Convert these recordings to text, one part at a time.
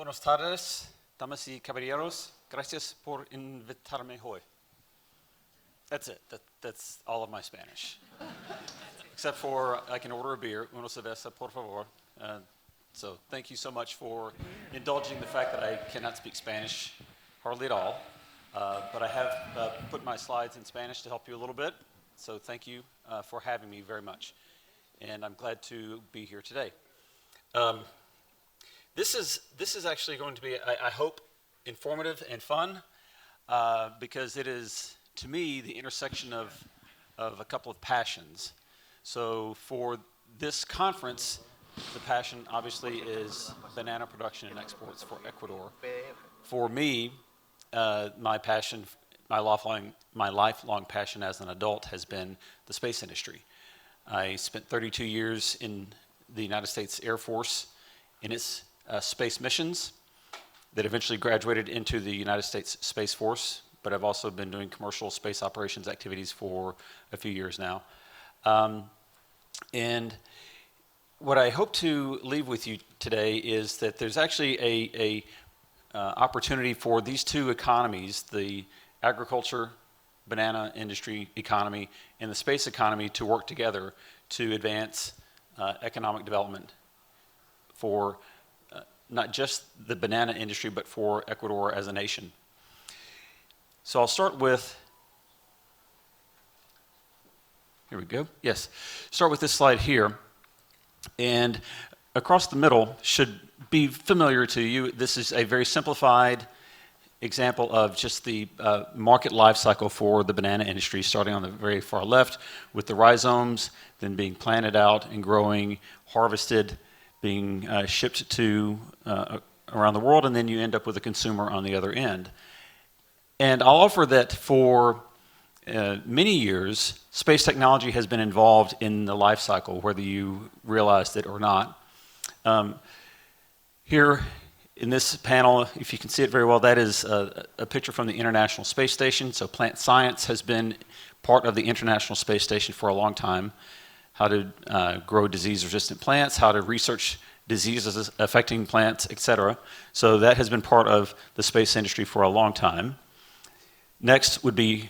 Buenas tardes, damas y caballeros. Gracias por invitarme hoy. That's it. That's all of my Spanish. Except for I can order a beer, una cerveza, por favor. So thank you so much for indulging the fact that I cannot speak Spanish hardly at all. But I have put my slides in Spanish to help you a little bit. So thank you for having me very much. And I'm glad to be here today. This is actually going to be, I hope, informative and fun because it is, to me, the intersection of a couple of passions. So for this conference, the passion obviously is banana production and exports for Ecuador. For me, my passion, my lifelong passion as an adult has been the space industry. I spent 32 years in the United States Air Force in its space missions that eventually graduated into the United States Space Force, but I've also been doing commercial space operations activities for a few years now. And what I hope to leave with you today is that there's actually a opportunity for these two economies, the agriculture, banana industry economy, and the space economy to work together to advance economic development for not just the banana industry, but for Ecuador as a nation. So I'll start with, here we go, yes. Start with this slide here. And across the middle should be familiar to you. This is a very simplified example of just the market life cycle for the banana industry, starting on the very far left with the rhizomes, then being planted out and growing, harvested, being shipped to around the world, and then you end up with a consumer on the other end. And I'll offer that for many years, space technology has been involved in the life cycle, whether you realized it or not. Here in this panel, if you can see it very well, that is a picture from the International Space Station. So plant science has been part of the International Space Station for a long time. How to grow disease-resistant plants, how to research diseases affecting plants, etc. So that has been part of the space industry for a long time. Next would be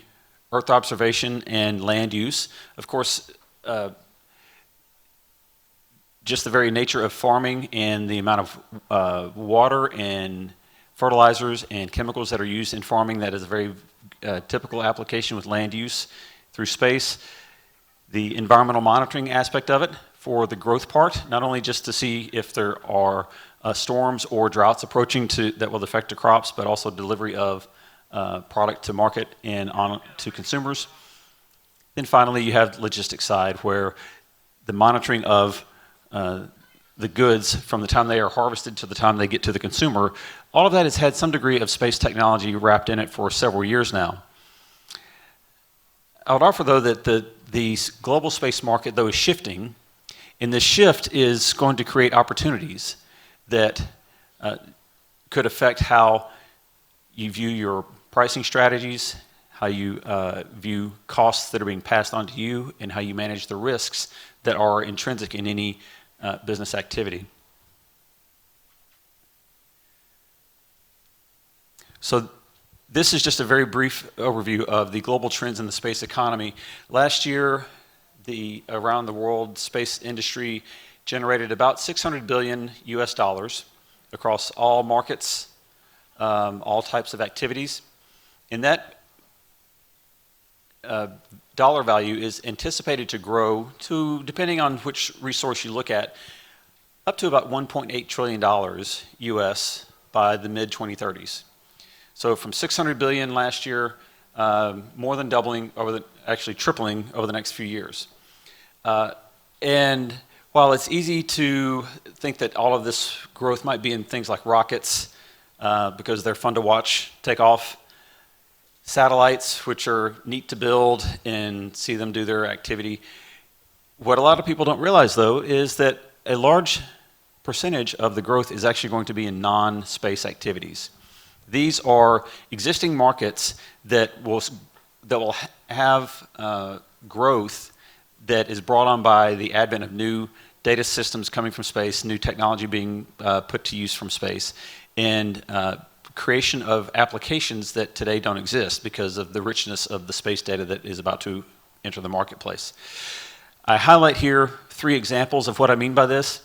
Earth observation and land use. Of course, just the very nature of farming and the amount of water and fertilizers and chemicals that are used in farming, that is a very typical application with land use through space. The environmental monitoring aspect of it for the growth part, not only just to see if there are storms or droughts approaching that will affect the crops, but also delivery of product to market and on to consumers. Then finally, you have the logistics side, where the monitoring of the goods from the time they are harvested to the time they get to the consumer, all of that has had some degree of space technology wrapped in it for several years now. I would offer, though, that the global space market, though, is shifting, and this shift is going to create opportunities that could affect how you view your pricing strategies, how you view costs that are being passed on to you, and how you manage the risks that are intrinsic in any business activity. So this is just a very brief overview of the global trends in the space economy. Last year, the around the world space industry generated about $600 billion US across all markets, all types of activities. And that dollar value is anticipated to grow to, depending on which resource you look at, up to about $1.8 trillion US by the mid-2030s. So from 600 billion last year, more than doubling actually tripling over the next few years. And while it's easy to think that all of this growth might be in things like rockets, because they're fun to watch take off, satellites, which are neat to build and see them do their activity, what a lot of people don't realize, though, is that a large percentage of the growth is actually going to be in non-space activities. These are existing markets that will have growth that is brought on by the advent of new data systems coming from space, new technology being put to use from space. and creation of applications that today don't exist because of the richness of the space data that is about to enter the marketplace. I highlight here 3 examples of what I mean by this.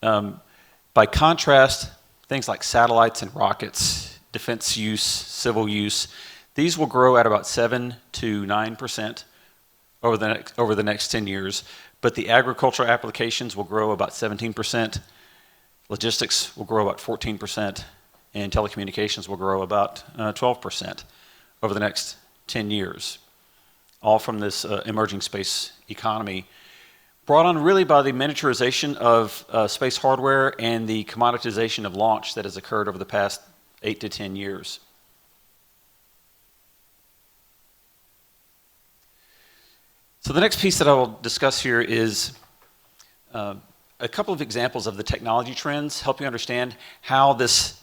By contrast, things like satellites and rockets, defense use, civil use, these will grow at about 7 to 9% over the next 10 years, but the agricultural applications will grow about 17%, logistics will grow about 14%, and telecommunications will grow about 12% over the next 10 years, all from this emerging space economy, brought on really by the miniaturization of space hardware and the commoditization of launch that has occurred over the past 8 to 10 years. So the next piece that I will discuss here is a couple of examples of the technology trends, help you understand how this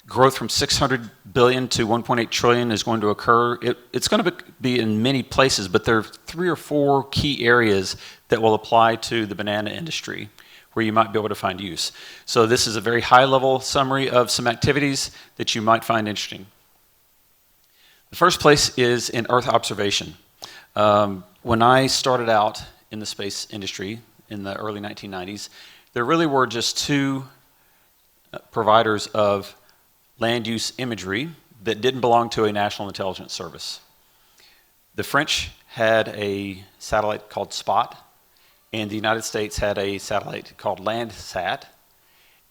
growth from 600 billion to 1.8 trillion is going to occur. It's going to be in many places, but there are 3 or 4 key areas that will apply to the banana industry where you might be able to find use. So this is a very high-level summary of some activities that you might find interesting. The first place is in Earth observation. When I started out in the space industry in the early 1990s, there really were just 2 providers of land use imagery that didn't belong to a national intelligence service. The French had a satellite called SPOT, and the United States had a satellite called Landsat,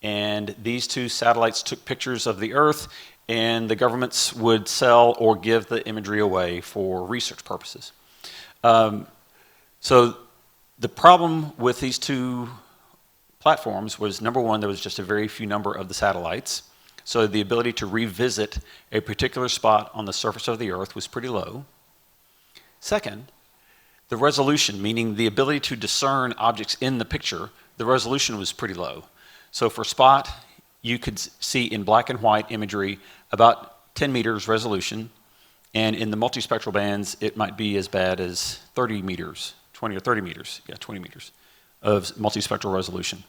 and these 2 satellites took pictures of the Earth, and the governments would sell or give the imagery away for research purposes. So the problem with these 2 platforms was, number one, there was just a very few number of the satellites. So the ability to revisit a particular spot on the surface of the Earth was pretty low. Second, the resolution, meaning the ability to discern objects in the picture, the resolution was pretty low. So for SPOT, you could see in black and white imagery about 10 meters resolution, and in the multispectral bands, it might be as bad as 30 meters, 20 or 30 meters, 20 meters of multispectral resolution.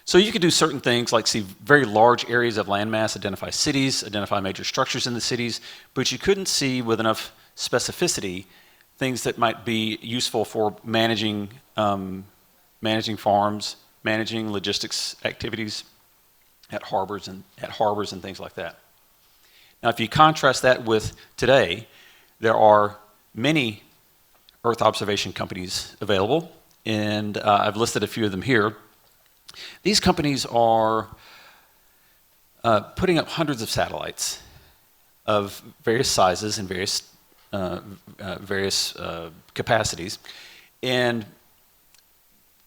So you could do certain things like see very large areas of landmass, identify cities, identify major structures in the cities, but you couldn't see with enough specificity things that might be useful for managing farms, managing logistics activities at harbors and things like that. Now, if you contrast that with today, there are many Earth observation companies available, and I've listed a few of them here. These companies are putting up hundreds of satellites of various sizes and various capacities, and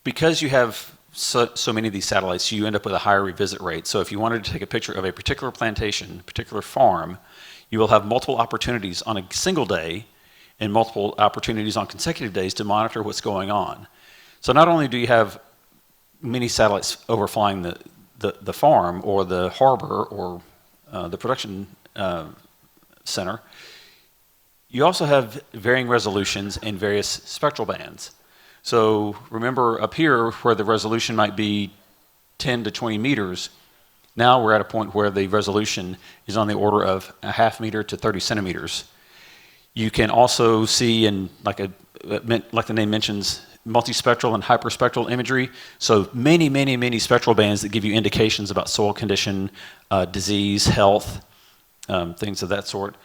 because you have so many of these satellites, you end up with a higher revisit rate. So if you wanted to take a picture of a particular plantation, a particular farm, you will have multiple opportunities on a single day and multiple opportunities on consecutive days to monitor what's going on. So not only do you have many satellites overflying the farm or the harbor or the production center, you also have varying resolutions and various spectral bands. So remember up here where the resolution might be 10 to 20 meters, now we're at a point where the resolution is on the order of a half meter to 30 centimeters. You can also see in, like the name mentions, multispectral and hyperspectral imagery. So many spectral bands that give you indications about soil condition, disease, health, things of that sort.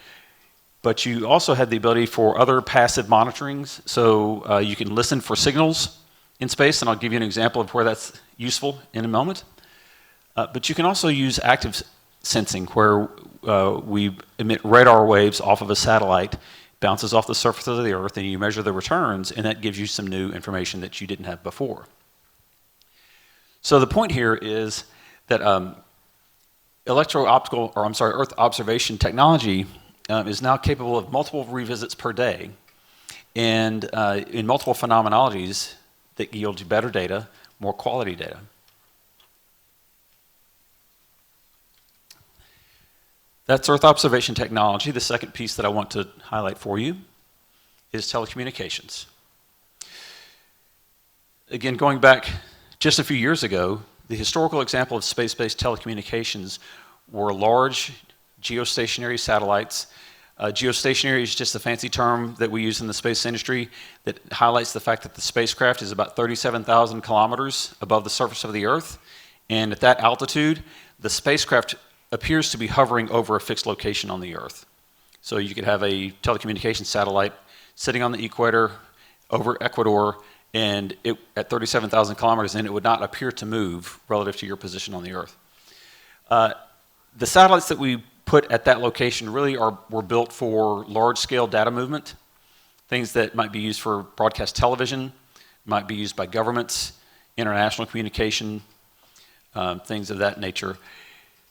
But you also have the ability for other passive monitorings. So you can listen for signals in space, and I'll give you an example of where that's useful in a moment. But you can also use active sensing, where we emit radar waves off of a satellite, bounces off the surface of the Earth, and you measure the returns, and that gives you some new information that you didn't have before. So the point here is that Earth observation technology is now capable of multiple revisits per day, and in multiple phenomenologies that yield you better data, more quality data. That's Earth observation technology. The second piece that I want to highlight for you is telecommunications. Again, going back just a few years ago, the historical example of space-based telecommunications were large geostationary satellites. Geostationary is just a fancy term that we use in the space industry that highlights the fact that the spacecraft is about 37,000 kilometers above the surface of the Earth. And at that altitude, the spacecraft appears to be hovering over a fixed location on the Earth. So you could have a telecommunications satellite sitting on the equator over Ecuador, and at 37,000 kilometers in, it would not appear to move relative to your position on the Earth. The satellites that we put at that location really were built for large-scale data movement, things that might be used for broadcast television, might be used by governments, international communication, things of that nature.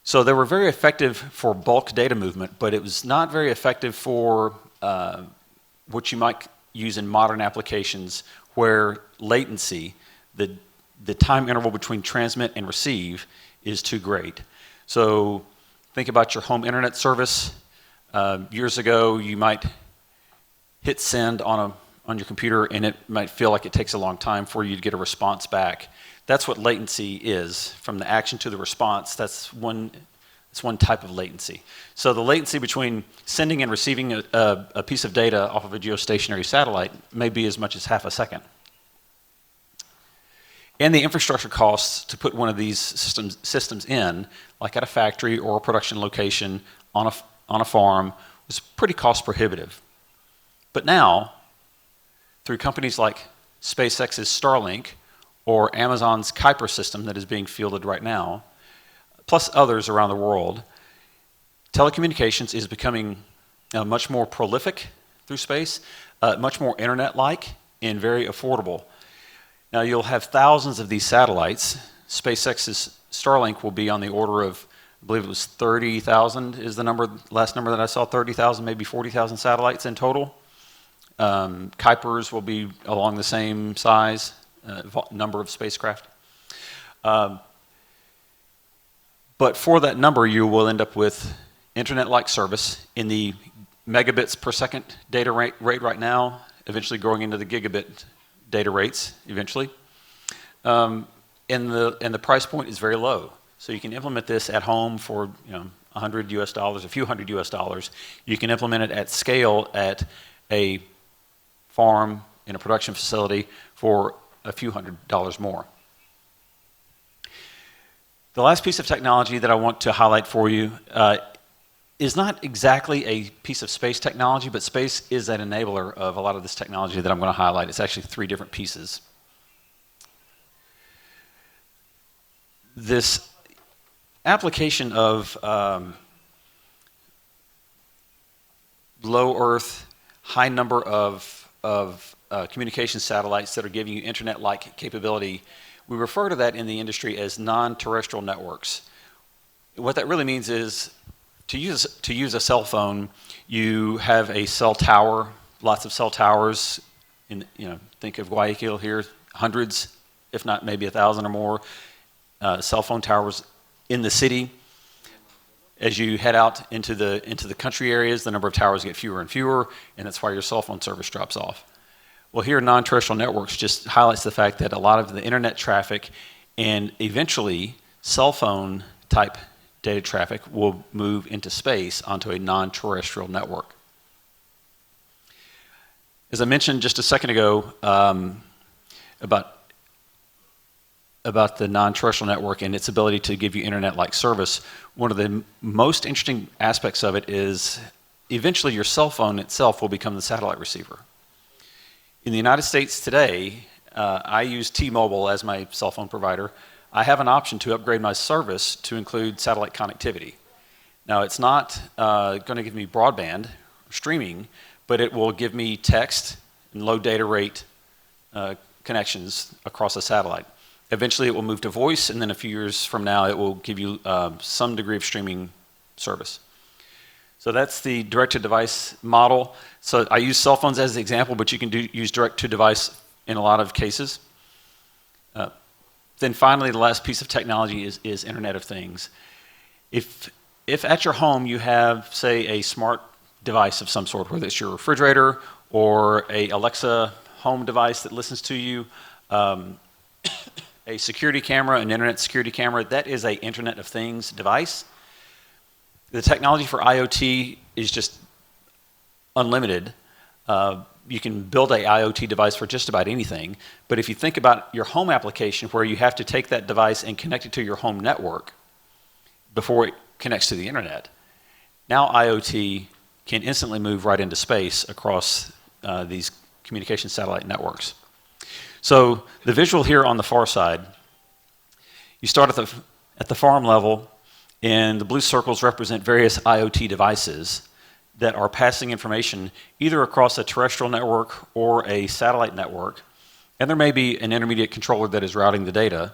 So they were very effective for bulk data movement, but it was not very effective for what you might use in modern applications where latency, the time interval between transmit and receive, is too great. So think about your home internet service. Years ago, you might hit send on your computer, and it might feel like it takes a long time for you to get a response back. That's what latency is, from the action to the response. That's one type of latency. So the latency between sending and receiving a piece of data off of a geostationary satellite may be as much as half a second. And the infrastructure costs to put one of these systems in, like at a factory or a production location on a farm, was pretty cost prohibitive. But now, through companies like SpaceX's Starlink or Amazon's Kuiper system that is being fielded right now, plus others around the world, telecommunications is becoming much more prolific through space, much more internet-like, and very affordable. Now you'll have thousands of these satellites. SpaceX's Starlink will be on the order of, I believe it was 30,000 is the last number that I saw, 30,000, maybe 40,000 satellites in total. Kuiper's will be along the same size, number of spacecraft. But for that number, you will end up with internet-like service in the megabits per second data rate right now, eventually growing into the gigabit data rates eventually. And the price point is very low. So you can implement this at home for $100 US, a few hundred US. You can implement it at scale at a farm in a production facility for a few $100s more. The last piece of technology that I want to highlight for you is not exactly a piece of space technology, but space is an enabler of a lot of this technology that I'm going to highlight. It's actually 3 different pieces. This application of low Earth, high number of communication satellites that are giving you internet-like capability, we refer to that in the industry as non-terrestrial networks. What that really means is to use a cell phone, you have a cell tower, lots of cell towers. Think of Guayaquil here, hundreds, if not maybe 1,000 or more cell phone towers in the city. As you head out into the country areas, the number of towers get fewer and fewer, and that's why your cell phone service drops off. Well, here, non-terrestrial networks just highlights the fact that a lot of the internet traffic and eventually cell phone type data traffic will move into space onto a non-terrestrial network. As I mentioned just a second ago about the non-terrestrial network and its ability to give you internet-like service, one of the most interesting aspects of it is eventually your cell phone itself will become the satellite receiver. In the United States today, I use T-Mobile as my cell phone provider. I have an option to upgrade my service to include satellite connectivity. Now, it's not going to give me broadband or streaming, but it will give me text and low data rate connections across a satellite. Eventually, it will move to voice, and then a few years from now, it will give you some degree of streaming service. So that's the direct-to-device model. So I use cell phones as the example, but you can use direct-to-device in a lot of cases. Then finally, the last piece of technology is Internet of Things. If at your home you have, say, a smart device of some sort, whether it's your refrigerator or a Alexa home device that listens to you, a security camera, an internet security camera, that is an Internet of Things device. The technology for IoT is just unlimited. You can build a IoT device for just about anything, but if you think about your home application where you have to take that device and connect it to your home network before it connects to the internet, now IoT can instantly move right into space across these communication satellite networks. So the visual here on the far side, you start at the farm level, and the blue circles represent various IoT devices that are passing information either across a terrestrial network or a satellite network, and there may be an intermediate controller that is routing the data,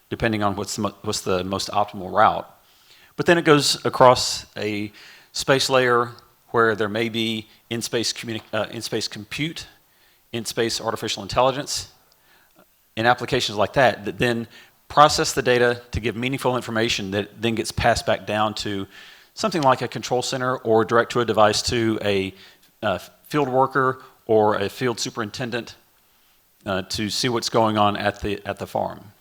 depending on what's the most optimal route. But then it goes across a space layer where there may be in-space compute, in-space artificial intelligence, and applications like that that then process the data to give meaningful information that then gets passed back down to something like a control center or direct to a device to a field worker or a field superintendent to see what's going on at the farm.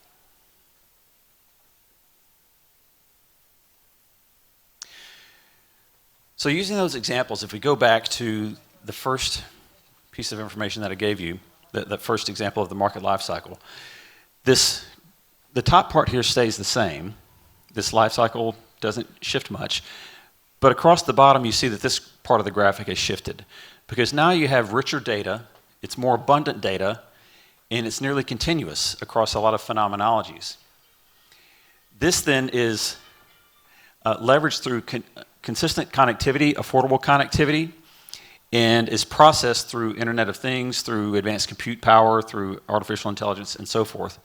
So using those examples, if we go back to the first piece of information that I gave you, that first example of the market life cycle, the top part here stays the same. This life cycle doesn't shift much. But across the bottom, you see that this part of the graphic has shifted. Because now you have richer data, it's more abundant data, and it's nearly continuous across a lot of phenomenologies. This then is leveraged through consistent connectivity, affordable connectivity, and is processed through Internet of Things, through advanced compute power, through artificial intelligence, and so forth.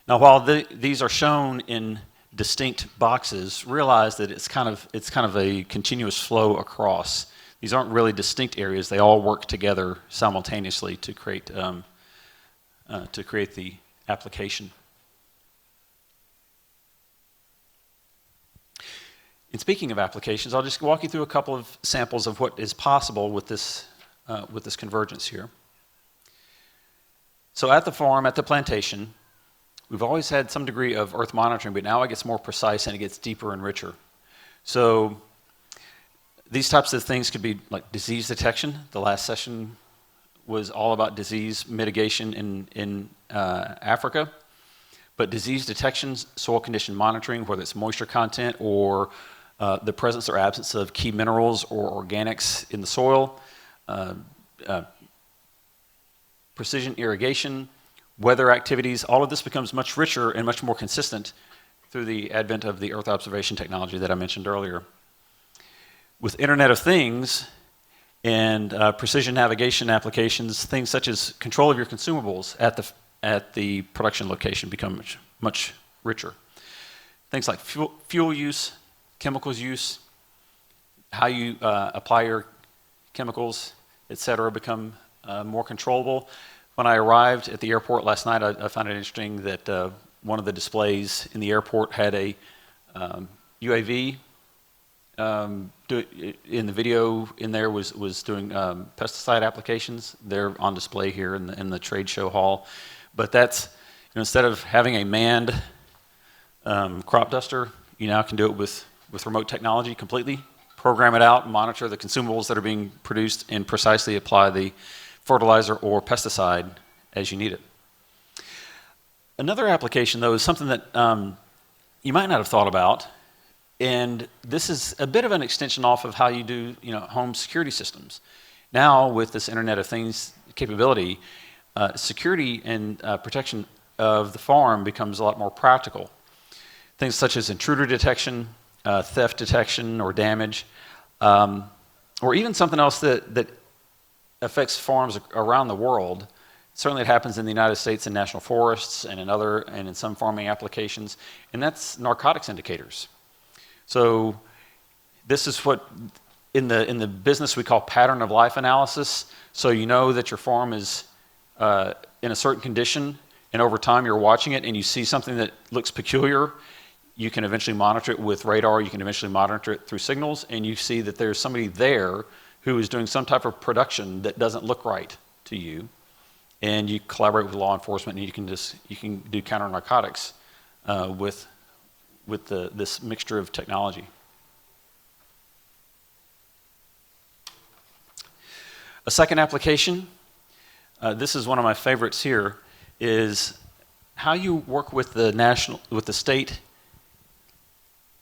Now, while these are shown in distinct boxes, realize that it's kind of a continuous flow across. These aren't really distinct areas; they all work together simultaneously to create the application. And speaking of applications, I'll just walk you through a couple of samples of what is possible with this convergence here. So at the farm, at the plantation, we've always had some degree of Earth monitoring, but now it gets more precise and it gets deeper and richer. So these types of things could be like disease detection. The last session was all about disease mitigation in Africa. But disease detection, soil condition monitoring, whether it's moisture content or the presence or absence of key minerals or organics in the soil, precision irrigation, weather activities, all of this becomes much richer and much more consistent through the advent of the Earth observation technology that I mentioned earlier. With Internet of Things and precision navigation applications, things such as control of your consumables at the production location become much richer. Things like fuel use, chemicals use, how you apply your chemicals, etc., become more controllable. When I arrived at the airport last night, I found it interesting that one of the displays in the airport had a UAV. In the video in there was doing pesticide applications. They're on display here in the trade show hall. But that's, instead of having a manned crop duster, you now can do it with remote technology completely. Program it out, monitor the consumables that are being produced, and precisely apply the fertilizer or pesticide as you need it. Another application, though, is something that you might not have thought about, and this is a bit of an extension off of how you do home security systems. Now, with this Internet of Things capability, security and protection of the farm becomes a lot more practical. Things such as intruder detection, theft detection or damage, or even something else that affects farms around the world. Certainly it happens in the United States in national forests and in some farming applications, and that's narcotics indicators. So this is what in the business we call pattern of life analysis. So you know that your farm is in a certain condition, and over time you're watching it and you see something that looks peculiar. You can eventually monitor it with radar, you can eventually monitor it through signals, and you see that there's somebody there who is doing some type of production that doesn't look right to you, and you collaborate with law enforcement, and you can do counter narcotics with this mixture of technology. A second application, this is one of my favorites here, is how you work with the state,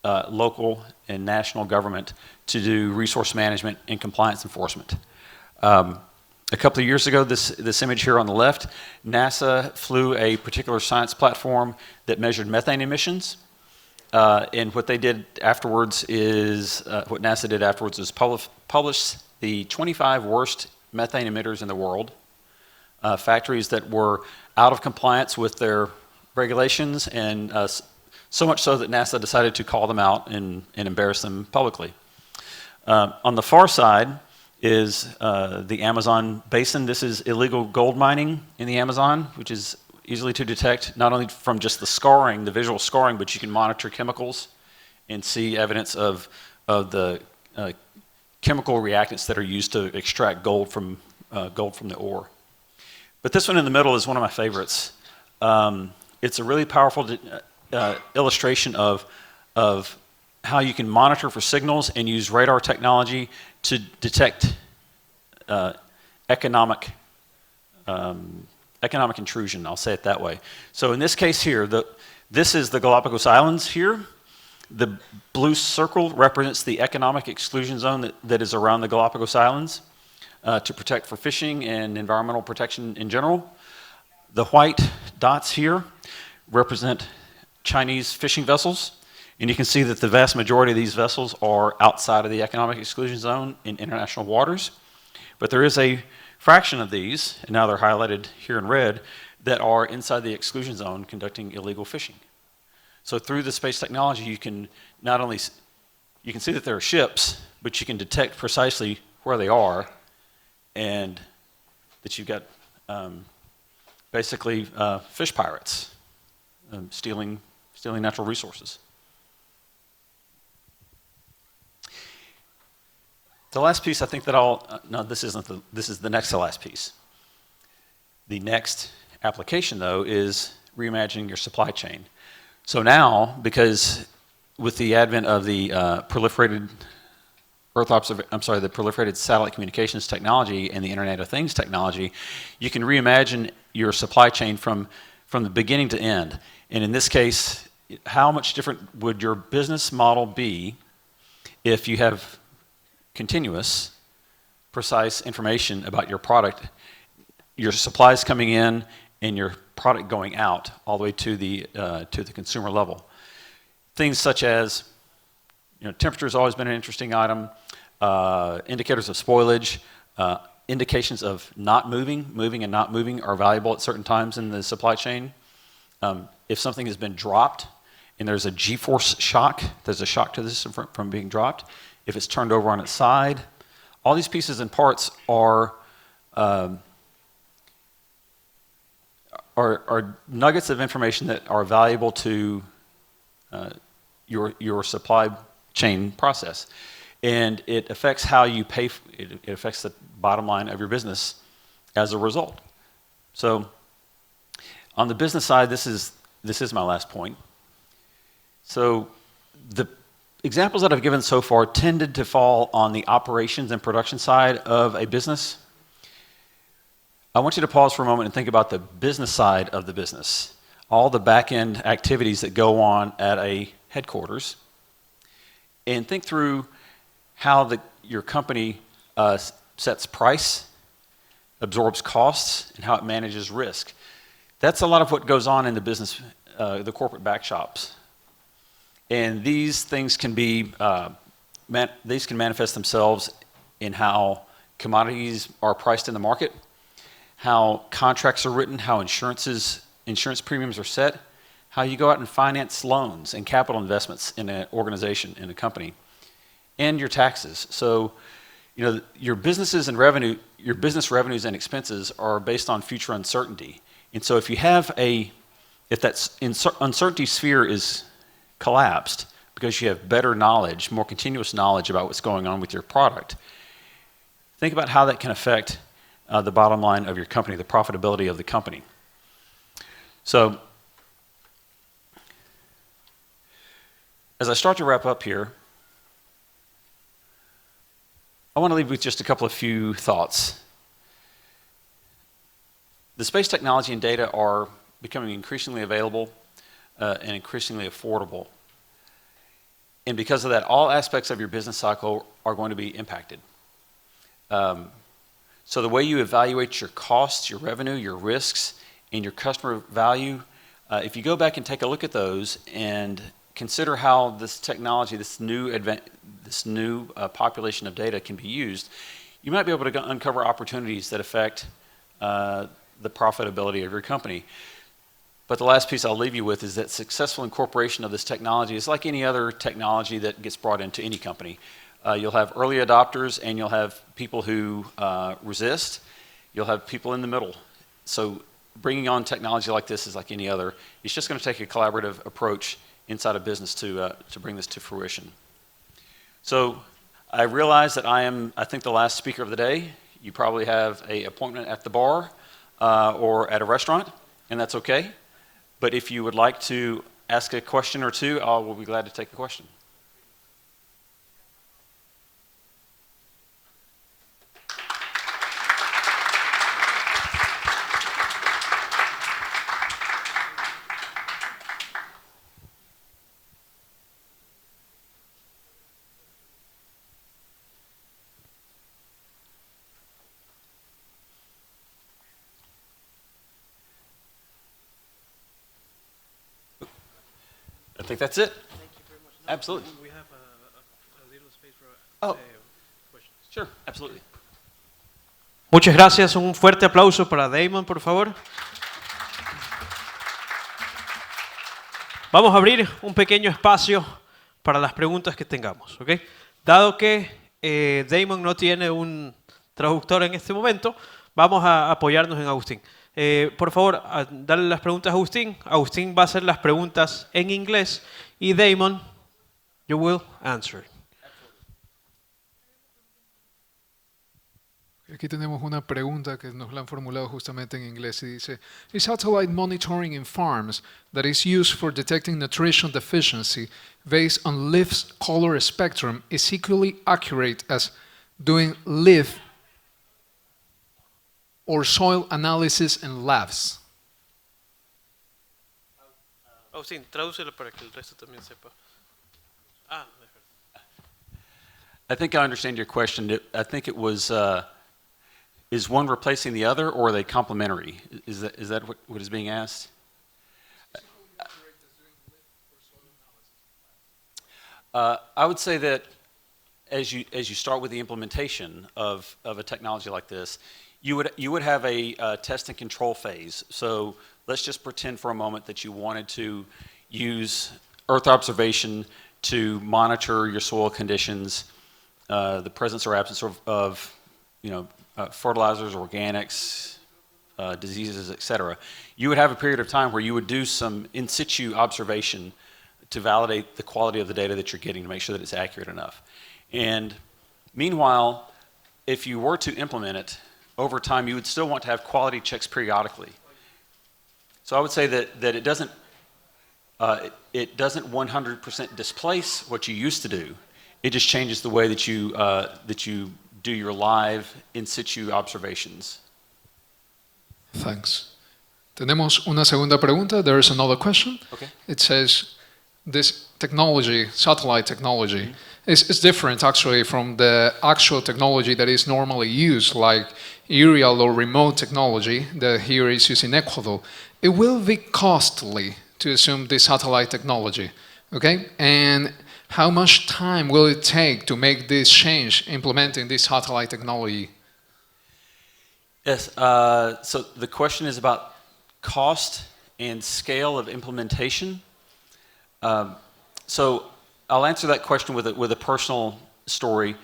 local, and national government to do resource management and compliance enforcement. A couple of years ago, this image here on the left, NASA flew a particular science platform that measured methane emissions. And what they did afterwards is, what NASA did afterwards is publish the 25 worst methane emitters in the world, factories that were out of compliance with their regulations, and so much so that NASA decided to call them out and embarrass them publicly. On the far side is the Amazon basin. This is illegal gold mining in the Amazon, which is easily to detect, not only from just the scarring, the visual scarring, but you can monitor chemicals and see evidence of the chemical reactants that are used to extract gold from the ore. But this one in the middle is one of my favorites. It's a really powerful illustration of how you can monitor for signals and use radar technology to detect economic intrusion, I'll say it that way. So in this case here, this is the Galapagos Islands here. The blue circle represents the economic exclusion zone that is around the Galapagos Islands to protect for fishing and environmental protection in general. The white dots here represent Chinese fishing vessels, and you can see that the vast majority of these vessels are outside of the economic exclusion zone in international waters. But there is a fraction of these, and now they're highlighted here in red, that are inside the exclusion zone conducting illegal fishing. So through the space technology, you can not only you can see that there are ships, but you can detect precisely where they are, and that you've got basically fish pirates stealing natural resources. The last piece I think that no, this is the next to last piece. The next application, though, is reimagining your supply chain. So now, because with the advent of the proliferated satellite communications technology and the Internet of Things technology, you can reimagine your supply chain from the beginning to end. And in this case, how much different would your business model be if you have continuous, precise information about your product, your supplies coming in, and your product going out all the way to the consumer level? Things such as, temperature has always been an interesting item. Indicators of spoilage, indications of moving and not moving are valuable at certain times in the supply chain. If something has been dropped and there's a G-force shock, there's a shock to this from being dropped. If it's turned over on its side, all these pieces and parts are nuggets of information that are valuable to your supply chain process. And it affects how you pay, it affects the bottom line of your business as a result. So on the business side, this is my last point. So the examples that I've given so far tended to fall on the operations and production side of a business. I want you to pause for a moment and think about the business side of the business, all the back-end activities that go on at a headquarters, and think through how your company sets price, absorbs costs, and how it manages risk. That's a lot of what goes on in the business, the corporate back shops. And these things can be, these can manifest themselves in how commodities are priced in the market, how contracts are written, how insurance premiums are set, how you go out and finance loans and capital investments in an organization, in a company, and your taxes. So, your business revenues and expenses are based on future uncertainty. And so if that uncertainty sphere is collapsed because you have better knowledge, more continuous knowledge about what's going on with your product, think about how that can affect the bottom line of your company, the profitability of the company. So as I start to wrap up here, I want to leave with just a few thoughts. the space technology and data are becoming increasingly available and increasingly affordable. And because of that, all aspects of your business cycle are going to be impacted. So the way you evaluate your costs, your revenue, your risks, and your customer value, if you go back and take a look at those and consider how this technology, this new population of data can be used, you might be able to uncover opportunities that affect the profitability of your company. But the last piece I'll leave you with is that successful incorporation of this technology is like any other technology that gets brought into any company. You'll have early adopters and you'll have people who resist. You'll have people in the middle. So bringing on technology like this is like any other. It's just going to take a collaborative approach inside a business to bring this to fruition. So I realize that I think, the last speaker of the day. You probably have an appointment at the bar or at a restaurant, and that's okay. But if you would like to ask a question or two, I will be glad to take a question. I think that's it. Thank you very much. No, Absolutely. We have a little space for questions. Sure, absolutely. Muchas gracias. Un fuerte aplauso para Damon, por favor. Vamos a abrir un pequeño espacio para las preguntas que tengamos, ¿ok? Dado que Damon no tiene un traductor en este momento, vamos a apoyarnos en Agustín. Por favor, darle las preguntas a Agustín. Agustín va a hacer las preguntas en inglés y Damon, you will answer. Aquí tenemos una pregunta que nos la han formulado justamente en inglés y dice: Is satellite monitoring in farms that is used for detecting nutrition deficiency based on leaf color spectrum is equally accurate as doing leaf or soil analysis in labs? Agustín, tradúcelo para que el resto también sepa. I think I understand your question. I think it was, is one replacing the other, or are they complementary? Is that what is being asked? I would say that as you start with the implementation of a technology like this, you would have a test and control phase. So let's just pretend for a moment that you wanted to use Earth observation to monitor your soil conditions, the presence or absence of fertilizers, organics, diseases, etc. You would have a period of time where you would do some in situ observation to validate the quality of the data that you're getting to make sure that it's accurate enough. And meanwhile, if you were to implement it, over time you would still want to have quality checks periodically. So I would say that it doesn't 100% displace what you used to do. It just changes the way that you do your live in situ observations. Thanks. Tenemos una segunda pregunta. There is another question. Okay. It says, this technology, satellite technology, is different actually from the actual technology that is normally used, like aerial or remote technology that here is used in Ecuador. It will be costly to assume this satellite technology, okay? And how much time will it take to make this change, implementing this satellite technology? Yes, so the question is about cost and scale of implementation. So I'll answer that question with a personal story.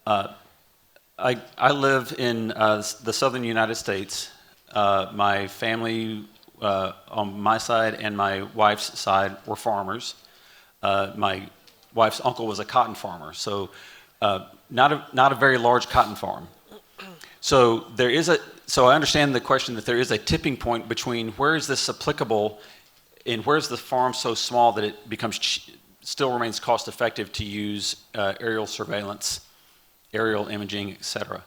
I live in the southern United States. My family on my side and my wife's side were farmers. My wife's uncle was a cotton farmer, so not a very large cotton farm. So I understand the question that there is a tipping point between where is this applicable and where's the farm so small that it becomes still remains cost effective to use aerial surveillance, aerial imaging, etc.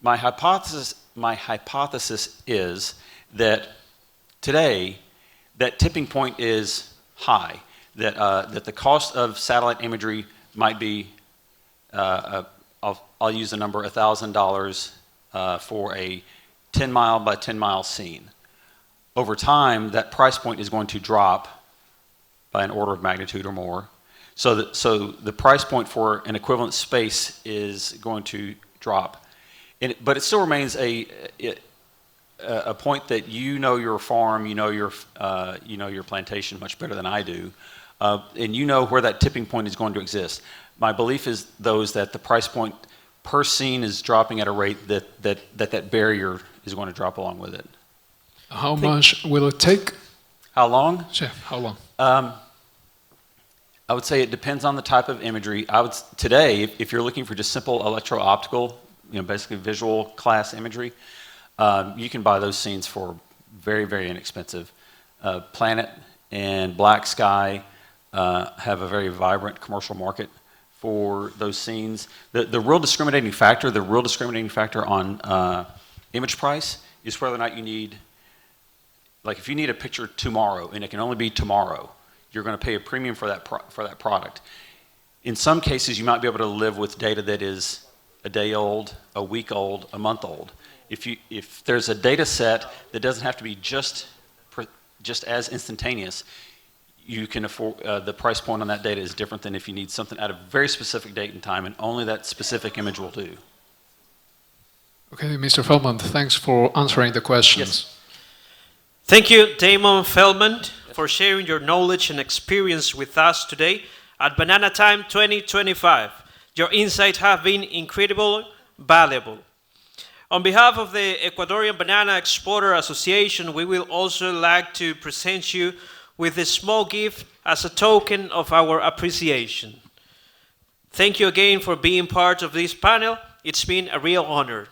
My hypothesis is that today, that tipping point is high. That the cost of satellite imagery might be, I'll use the number $1,000 for a 10-mile by 10-mile scene. Over time, that price point is going to drop by an order of magnitude or more. So the price point for an equivalent space is going to drop. But it still remains a point that you know your farm, you know your plantation much better than I do, and you know where that tipping point is going to exist. My belief is that the price point per scene is dropping at a rate that barrier is going to drop along with it. How much will it take? How long? Yeah, how long? I would say it depends on the type of imagery. Today, if you're looking for just simple electro-optical, basically visual class imagery, you can buy those scenes for very, very inexpensive. Planet and Black Sky have a very vibrant commercial market for those scenes. The real discriminating factor on image price is whether or not you need, like if you need a picture tomorrow and it can only be tomorrow, you're going to pay a premium for that product. In some cases, you might be able to live with data that is a day old, a week old, a month old. If there's a data set that doesn't have to be just as instantaneous, you can afford, the price point on that data is different than if you need something at a very specific date and time, and only that specific image will do. Okay, Mr. Feldman, thanks for answering the questions. Yes. Thank you, Damon Feldmann, for sharing your knowledge and experience with us today at Banana Time 2025. Your insights have been incredibly valuable. On behalf of the Ecuadorian Banana Exporter Association, we will also like to present you with a small gift as a token of our appreciation. Thank you again for being part of this panel. It's been a real honor.